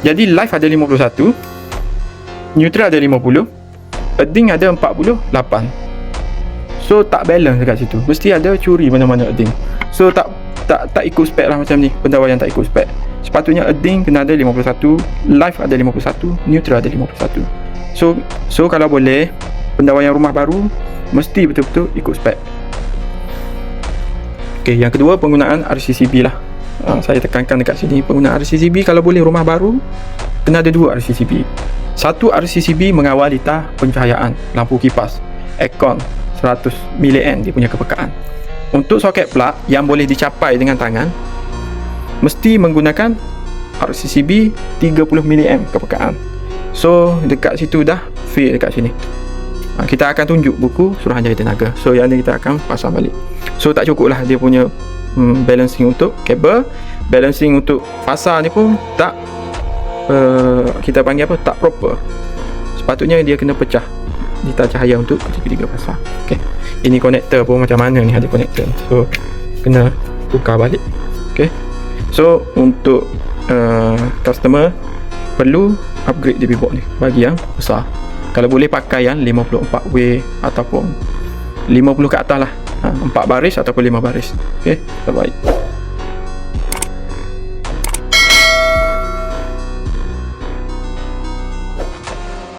Jadi live ada 51, neutral ada 50, earthing ada 48. So tak balance dekat situ. Mesti ada curi mana-mana earthing. So tak ikut spek lah macam ni. Pendawaian tak ikut spek. Sepatutnya earthing kena ada 51, live ada 51, neutral ada 51. So kalau boleh pendawaian rumah baru mesti betul-betul ikut spek. Okey, yang kedua penggunaan RCCB lah. Saya tekankan dekat sini, penggunaan RCCB kalau boleh rumah baru kena ada 2 RCCB. Satu RCCB mengawal litar pencahayaan lampu kipas, aircon 100 mAh dia punya kepekaan. Untuk soket plug yang boleh dicapai dengan tangan mesti menggunakan RCCB 30 mAh kepekaan. So dekat situ dah fit dekat sini. Kita akan tunjuk buku Suruhanjaya Tenaga. So yang ni kita akan pasang balik. So tak cukup lah dia punya balancing untuk kabel, balancing untuk fasa ni pun tak kita panggil apa, tak proper. Sepatutnya dia kena pecah litar cahaya untuk ketiga-tiga fasa. Okey, ini konektor pun macam mana ni, ada konektor, so kena tukar balik. Okey, so untuk customer perlu upgrade DB box ni bagi yang besar. Kalau boleh pakai yang 54W ataupun 50 ke atas lah, 4 baris ataupun 5 baris. Okey, terbaik.